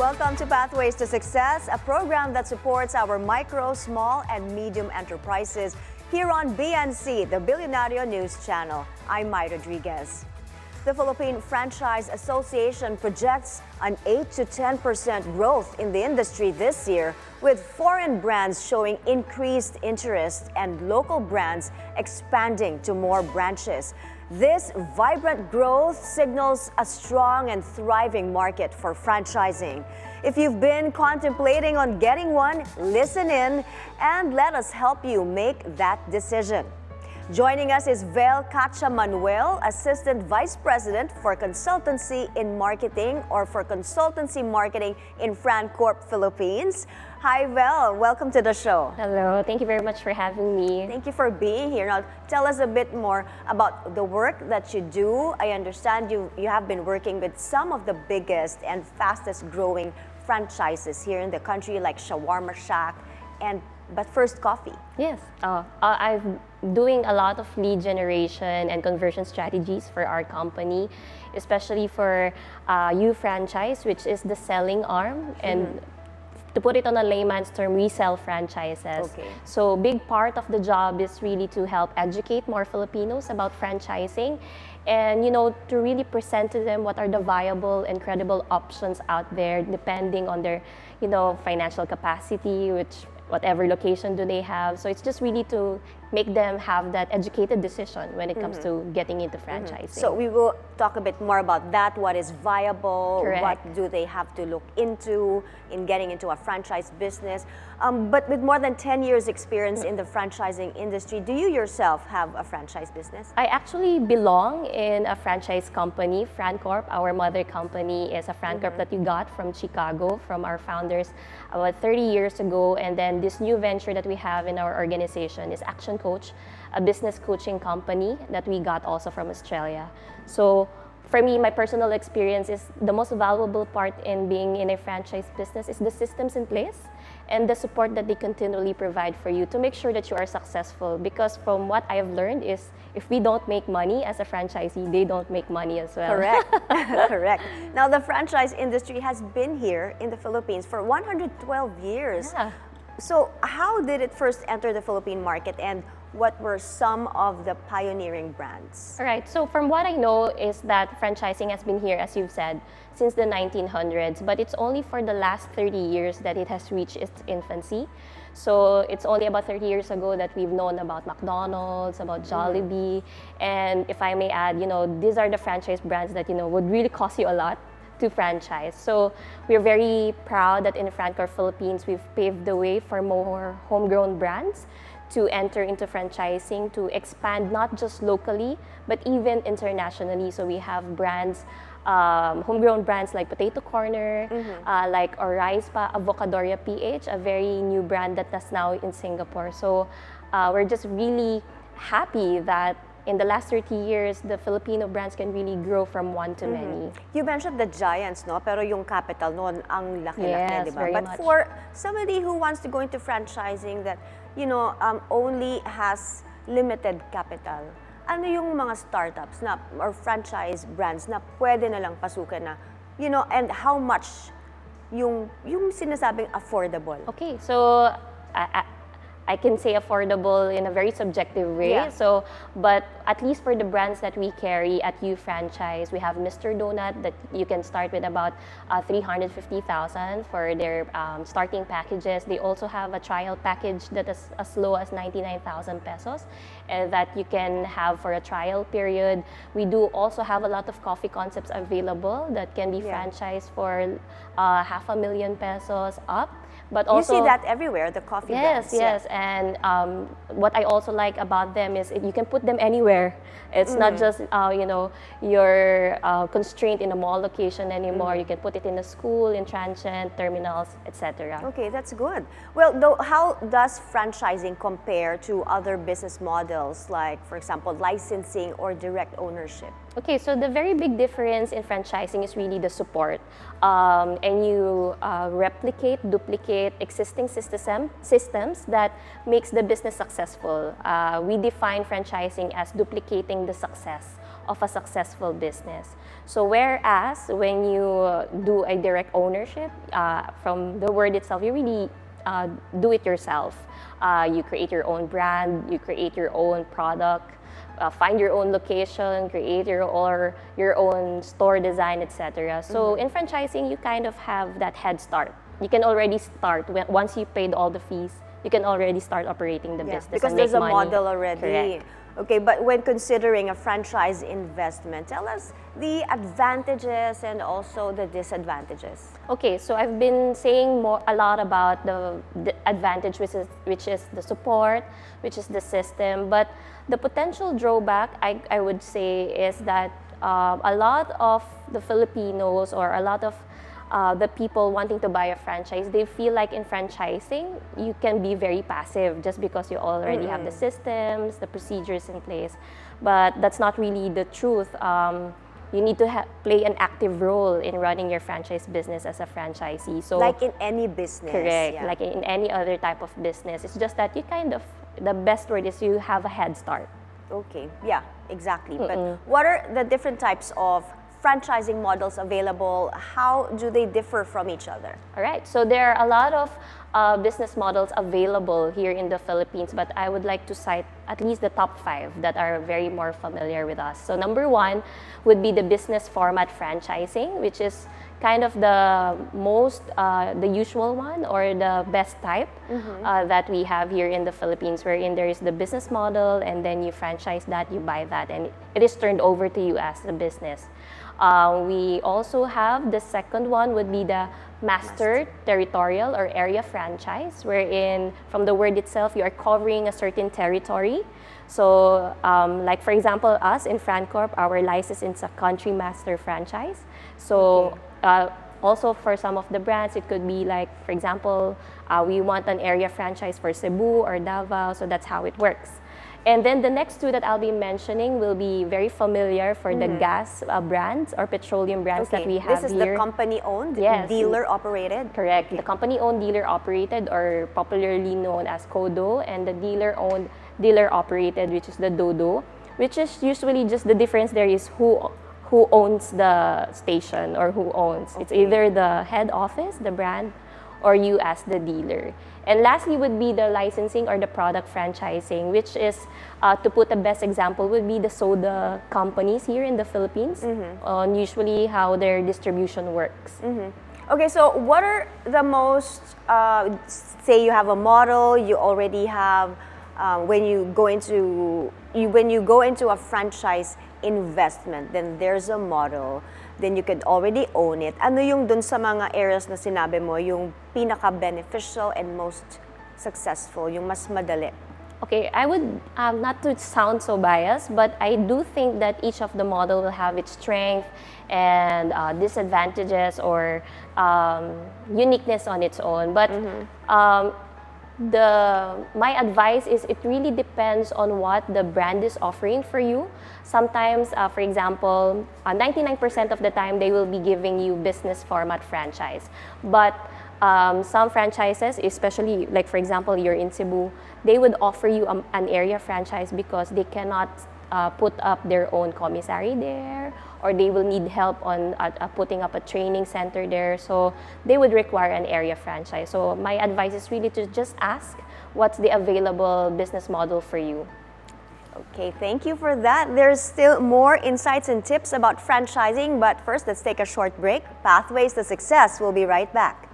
Welcome to Pathways to Success, a program that supports our micro, small, and medium enterprises here on BNC, the Billionario News Channel. I'm Mai Rodriguez. The Philippine Franchise Association projects an 8 to 10% growth in the industry this year, with foreign brands showing increased interest and local brands expanding to more branches. This vibrant growth signals a strong and thriving market for franchising. If you've been contemplating on getting one, listen in and let us help you make that decision. Joining us is Velle Cacha-Manuel, Assistant Vice President for Consultancy in Marketing or for Consultancy Marketing in Francorp Philippines. Hi, Velle. Welcome to the show. Hello. Thank you very much for having me. Thank you for being here. Now, tell us a bit more about the work that you do. I understand you have been working with some of the biggest and fastest growing franchises here in the country, like Shawarma Shack and But First Coffee. Yes. I'm doing a lot of lead generation and conversion strategies for our company, especially for U Franchise, which is the selling arm. And to put it on a layman's term, we sell franchises. Okay. So big part of the job is really to help educate more Filipinos about franchising and, to really present to them what are the viable and credible options out there depending on their, financial capacity, whatever location do they have. So it's just really to make them have that educated decision when it comes to getting into franchising. So we will talk a bit more about that, what is viable, Correct. what do they have to look into in getting into a franchise business. But with more than 10 years experience in the franchising industry, do you yourself have a franchise business? I actually belong in a franchise company, Francorp. Our mother company is a Francorp that we got from Chicago, from our founders about 30 years ago. And then this new venture that we have in our organization is Action Coach, a business coaching company that we got also from Australia. So for me, my personal experience is the most valuable part in being in a franchise business is the systems in place and the support that they continually provide for you to make sure that you are successful. Because from what I have learned is if we don't make money as a franchisee, they don't make money as well. Correct. Correct. Now, the franchise industry has been here in the Philippines for 112 years. Yeah. So how did it first enter the Philippine market, and what were some of the pioneering brands? All right, so from what I know is that franchising has been here, as you've said, since the 1900s, but it's only for the last 30 years that it has reached its infancy. So it's only about 30 years ago that we've known about McDonald's, about Jollibee, and if I may add, these are the franchise brands that, would really cost you a lot to franchise. So we're very proud that in Francorp Philippines, we've paved the way for more homegrown brands to enter into franchising, to expand not just locally, but even internationally. So we have brands, homegrown brands like Potato Corner, like Oraispa, Avocadoria PH, a very new brand that is now in Singapore. So we're just really happy that in the last 30 years, the Filipino brands can really grow from one to many. You mentioned the giants, no? Pero yung capital noon, ang laki-laki, Yes, di ba? very But much. for somebody who wants to go into franchising that, only has limited capital, ano yung mga startups na, or franchise brands na pwede na lang pasukan na, and how much yung sinasabing affordable? Okay, so I can say affordable in a very subjective way. Yeah. So, but at least for the brands that we carry at U Franchise, we have Mr. Donut that you can start with about 350,000 for their starting packages. They also have a trial package that is as low as 99,000 pesos that you can have for a trial period. We do also have a lot of coffee concepts available that can be franchised for 500,000 pesos up. But also, you see that everywhere, the coffee brands. Yes. And what I also like about them is you can put them anywhere. It's not just, you're constrained in a mall location anymore. You can put it in a school, in transient, terminals, etc. Okay, that's good. Well, though, how does franchising compare to other business models, like, for example, licensing or direct ownership? Okay, so the very big difference in franchising is really the support. And you replicate, duplicate existing systems that makes the business successful. We define franchising as duplicating the success of a successful business. So whereas when you do a direct ownership, from the word itself, you really do it yourself. You create your own brand, you create your own product, find your own location, create your own store design, etc. So in franchising, you kind of have that head start. You can already start once you paid all the fees. You can already start operating the business because and there's make a money. model already. Correct. Okay, but when considering a franchise investment, tell us the advantages and also the disadvantages. Okay, so I've been saying a lot about the advantage, which is the support, which is the system. But the potential drawback, I would say, is that a lot of the Filipinos, or a lot of the people wanting to buy a franchise, they feel like in franchising, you can be very passive just because you already have the systems, the procedures in place. But that's not really the truth. You need to play an active role in running your franchise business as a franchisee. So, like in any business. correct, Yeah. like in any other type of business. It's just that you kind of, the best word is you have a head start. Okay, yeah, exactly. But what are the different types of franchising models available? How do they differ from each other? All right, so there are a lot of business models available here in the Philippines, but I would like to cite at least the top 5 that are very more familiar with us. So number 1 would be the business format franchising, which is kind of the most, the usual one, or the best type that we have here in the Philippines, wherein there is the business model and then you franchise that, you buy that, and it is turned over to you as a business. We also have the second one would be the master territorial or area franchise, wherein from the word itself, you are covering a certain territory. So like for example, us in Francorp, our license is a country master franchise. So also for some of the brands, it could be like, for example, we want an area franchise for Cebu or Davao, so that's how it works. And then the next 2 that I'll be mentioning will be very familiar for the gas brands or petroleum brands that we have here. This is the company-owned, dealer-operated? Correct. Okay. The company-owned, dealer-operated, or popularly known as CODO, and the dealer-owned, dealer-operated, which is the DODO, which is usually just the difference there is who owns the station or who owns. It's either the head office, the brand, or you as the dealer. And lastly would be the licensing or the product franchising, which is, to put the best example, would be the soda companies here in the Philippines, on usually how their distribution works. Okay, so what are the most, say you have a model, you already have, when you go into a franchise investment, then there's a model, then you could already own it. Ano yung dun sa mga areas na sinabi mo, yung pinaka-beneficial and most successful, yung mas madali? Okay, I would, not to sound so biased, but I do think that each of the model will have its strength and disadvantages or uniqueness on its own. But my advice is it really depends on what the brand is offering for you. Sometimes, for example, 99% of the time they will be giving you business format franchise. But some franchises, especially like for example, you're in Cebu, they would offer you an area franchise because they cannot put up their own commissary there, or they will need help on putting up a training center there. So they would require an area franchise. So my advice is really to just ask what's the available business model for you. Okay, thank you for that. There's still more insights and tips about franchising, but first let's take a short break. Pathways to Success. We'll be right back.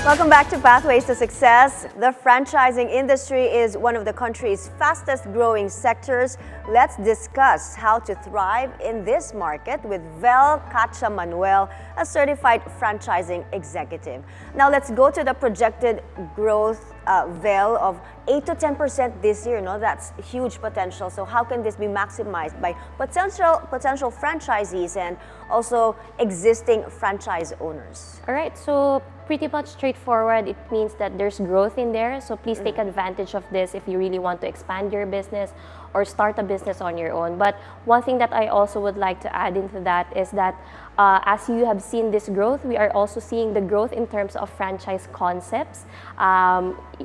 Welcome back to Pathways to Success. The franchising industry is one of the country's fastest growing sectors. Let's discuss how to thrive in this market with Velle Cacha-Manuel, a certified franchising executive. Now let's go to the projected growth, Velle, of 8 to 10% this year. No, that's huge potential. So how can this be maximized by potential franchisees and also existing franchise owners? All right, so pretty much straightforward. It means that there's growth in there. So please take advantage of this if you really want to expand your business or start a business on your own. But one thing that I also would like to add into that is that as you have seen this growth, we are also seeing the growth in terms of franchise concepts.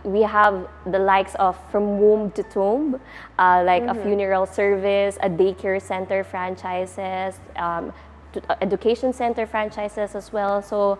We have the likes of from womb to tomb, like a funeral service, a daycare center franchises, education center franchises as well. So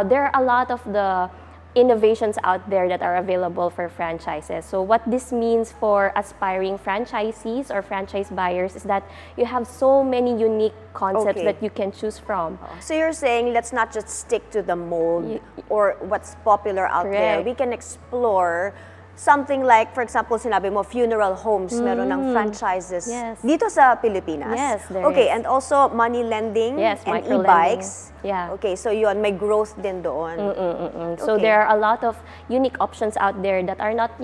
there are a lot of the innovations out there that are available for franchises. So what this means for aspiring franchisees or franchise buyers is that you have so many unique concepts that you can choose from. So you're saying let's not just stick to the mold or what's popular out there. We can explore something like, for example, sinabi mo, funeral homes, meron ng franchises dito sa Pilipinas. Yes, there okay, is. And also money lending and e-bikes. Yeah. Okay, so yun, may growth din doon. So there are a lot of unique options out there that are not,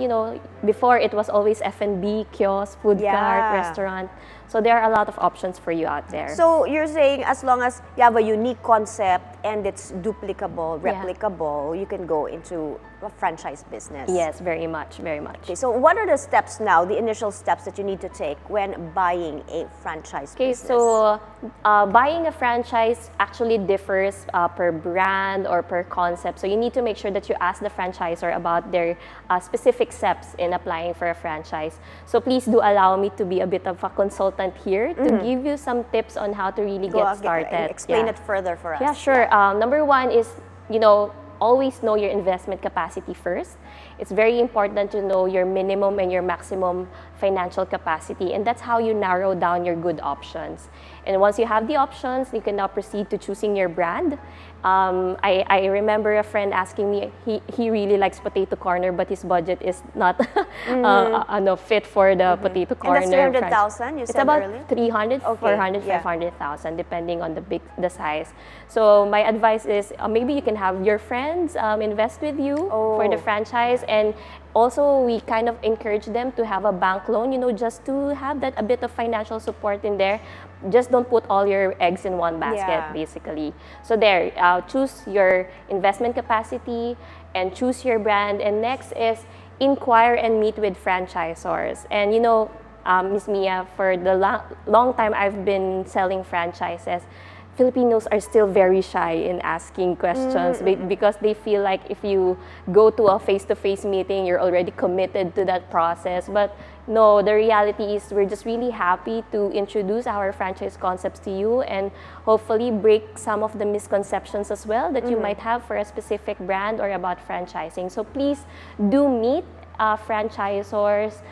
before it was always F&B, kiosk, food cart, restaurant. So there are a lot of options for you out there. So you're saying as long as you have a unique concept and it's duplicable, replicable, you can go into a franchise business. Yes, very much, very much. Okay, so what are the steps now, the initial steps that you need to take when buying a franchise business? Okay, so buying a franchise actually differs per brand or per concept. So you need to make sure that you ask the franchisor about their specific steps in applying for a franchise. So please do allow me to be a bit of a consultant here to give you some tips on how to really get started. Explain it further for us. Yeah, sure. Number one is, always know your investment capacity first. It's very important to know your minimum and your maximum financial capacity, and that's how you narrow down your good options. And once you have the options, you can now proceed to choosing your brand. I remember a friend asking me, he really likes potato corner, but his budget is not fit for the potato corner. And that's 300,000, you said earlier? It's about 300, 400, 500,000, depending on the size. So my advice is maybe you can have your friends invest with you for the franchise, and also we kind of encourage them to have a bank loan, just to have that a bit of financial support in there. Just don't put all your eggs in one basket, basically. So there, choose your investment capacity and choose your brand. And next is inquire and meet with franchisors. And Ms. Mia, for the long time I've been selling franchises, Filipinos are still very shy in asking questions because they feel like if you go to a face-to-face meeting, you're already committed to that process. But no, the reality is we're just really happy to introduce our franchise concepts to you and hopefully break some of the misconceptions as well that you might have for a specific brand or about franchising. So please do meet franchisors.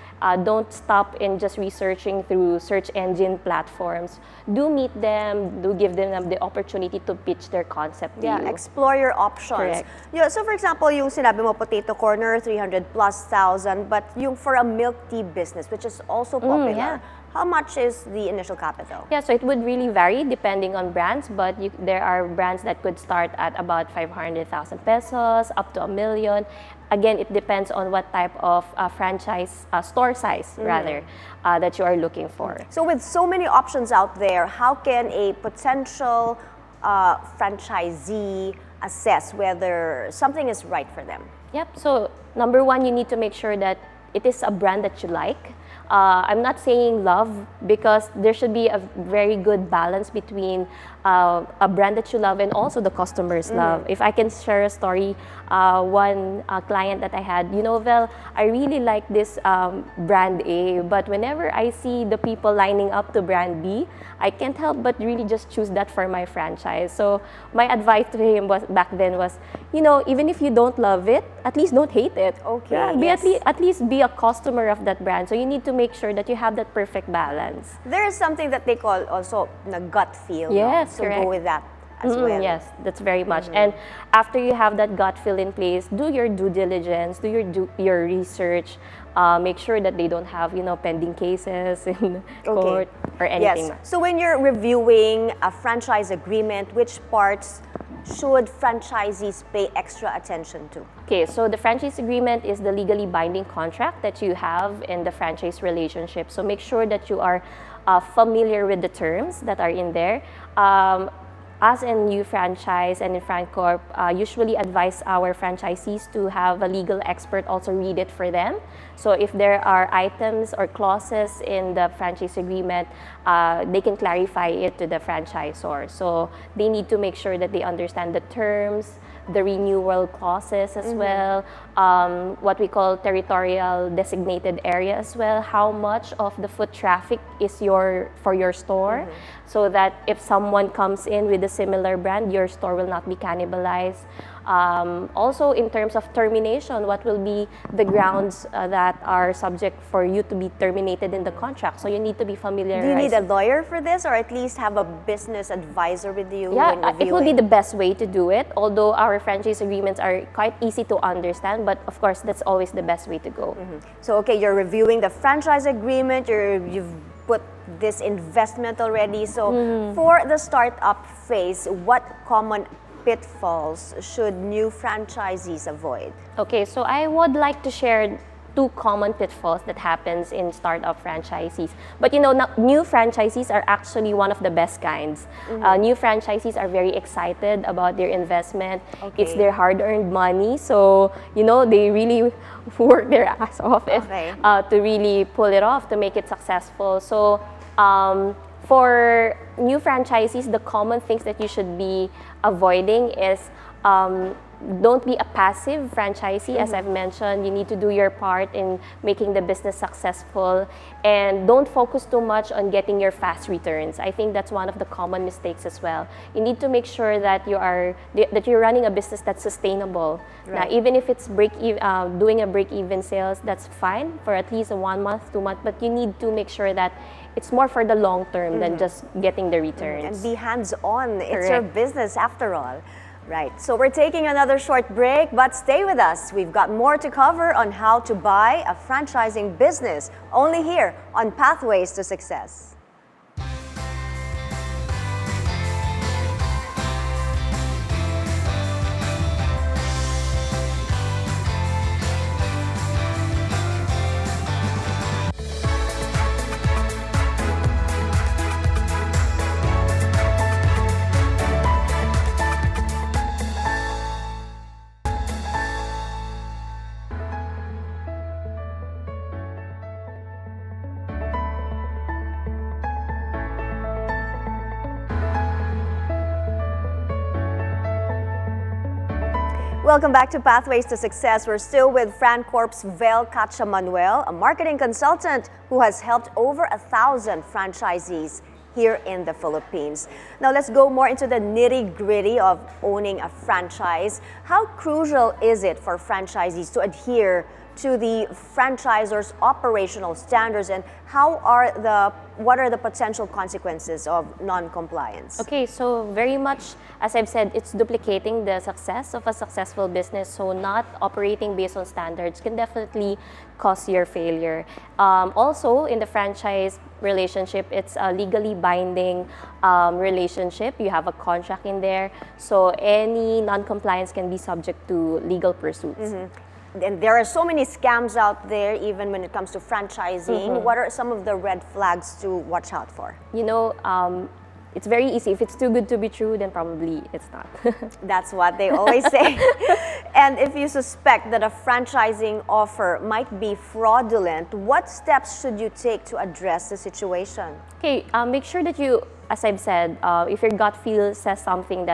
Don't stop in just researching through search engine platforms. Do meet them, do give them the opportunity to pitch their concept to you. Explore your options. Correct. Yeah, so for example, yung sinabi mo potato corner, 300,000+, but yung for a milk tea business, which is also popular, how much is the initial capital? Yeah, so it would really vary depending on brands, but there are brands that could start at about 500,000 pesos, up to 1 million. Again, it depends on what type of franchise, store size rather, that you are looking for. So with so many options out there, how can a potential franchisee assess whether something is right for them? Yep, so number one, you need to make sure that it is a brand that you like. I'm not saying love, because there should be a very good balance between a brand that you love and also the customers love. If I can share a story, one client that I had, Velle, I really like this brand A, but whenever I see the people lining up to brand B, I can't help but really just choose that for my franchise. So my advice to him back then was, even if you don't love it, at least don't hate it. Okay. At least be a customer of that brand. So you need to make sure that you have that perfect balance. There is something that they call also na gut feel. Yes, So correct. go with that. as well. Yes, that's very much. And after you have that gut feel in place, do your due diligence, your research, make sure that they don't have, pending cases in court or anything. Yes. So when you're reviewing a franchise agreement, which parts should franchisees pay extra attention to? Okay, so the franchise agreement is the legally binding contract that you have in the franchise relationship. So make sure that you are familiar with the terms that are in there. Us in new franchise and in Francorp usually advise our franchisees to have a legal expert also read it for them. So if there are items or clauses in the franchise agreement, they can clarify it to the franchisor. So they need to make sure that they understand the terms, the renewal clauses as well, what we call territorial designated area as well, how much of the foot traffic is for your store, so that if someone comes in with a similar brand, your store will not be cannibalized. Also, in terms of termination, what will be the grounds that are subject for you to be terminated in the contract? So you need to be familiar. Do you need a lawyer for this, or at least have a business advisor with you? Yeah, it will be the best way to do it. Although our franchise agreements are quite easy to understand, but of course, that's always the best way to go. So, okay, you're reviewing the franchise agreement. You've put this investment already. So, for the startup phase, what common pitfalls should new franchisees avoid? Okay, so I would like to share two common pitfalls that happens in startup franchisees. But new franchisees are actually one of the best kinds. New franchisees are very excited about their investment. It's their hard-earned money, so they really work their ass off to really pull it off, to make it successful. So for new franchisees, the common things that you should be avoiding is don't be a passive franchisee. As I've mentioned, you need to do your part in making the business successful, and don't focus too much on getting your fast returns. I think that's one of the common mistakes as well. You need to make sure that you're running a business that's sustainable. Now, even if it's doing a break-even sales, that's fine for at least 1 month, 2 months, but you need to make sure that it's more for the long term than just getting the returns. And be hands-on. It's your business after all. Right. So we're taking another short break, but stay with us. We've got more to cover on how to buy a franchising business, only here on Pathways to Success. Welcome back to Pathways to Success. We're still with Francorp's Velle Cacha-Manuel, a marketing consultant who has helped over 1,000 franchisees here in the Philippines. Now let's go more into the nitty-gritty of owning a franchise. How crucial is it for franchisees to adhere to the franchisor's operational standards, and what are the potential consequences of non-compliance? Okay, so very much, as I've said, it's duplicating the success of a successful business. So not operating based on standards can definitely cause your failure. Also, in the franchise relationship, it's a legally binding relationship. You have a contract in there. So any non-compliance can be subject to legal pursuits. And there are so many scams out there, even when it comes to franchising. What are some of the red flags to watch out for? It's very easy. If it's too good to be true, then probably it's not. That's what they always say. And if you suspect that a franchising offer might be fraudulent, what steps should you take to address the situation? Okay, make sure that you, as I've said, if your gut feel says something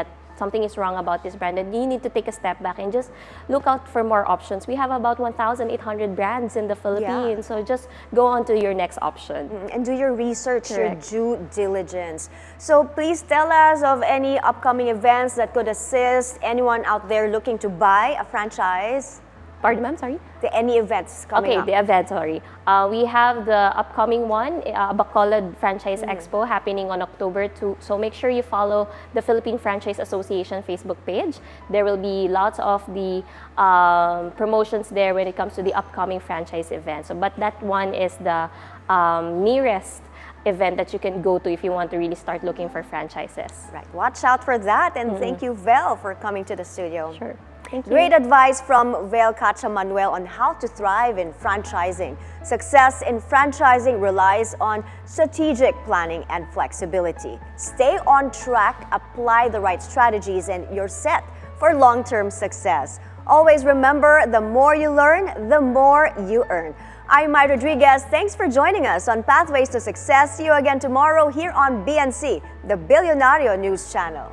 is wrong about this brand, and you need to take a step back and just look out for more options. We have about 1,800 brands in the Philippines, so just go on to your next option. And do your research, your due diligence. So please tell us of any upcoming events that could assist anyone out there looking to buy a franchise. Pardon, ma'am, sorry? Any events coming up? Okay, the event, sorry. We have the upcoming one, Bacolod Franchise Expo, happening on October 2. So make sure you follow the Philippine Franchise Association Facebook page. There will be lots of the promotions there when it comes to the upcoming franchise event. So, but that one is the nearest event that you can go to if you want to really start looking for franchises. Right. Watch out for that. And thank you, Velle, for coming to the studio. Sure. Thank you. Great advice from Velle Cacha-Manuel on how to thrive in franchising. Success in franchising relies on strategic planning and flexibility. Stay on track, apply the right strategies, and you're set for long-term success. Always remember, the more you learn, the more you earn. I'm Mai Rodriguez. Thanks for joining us on Pathways to Success. See you again tomorrow here on BNC, the Billionario News Channel.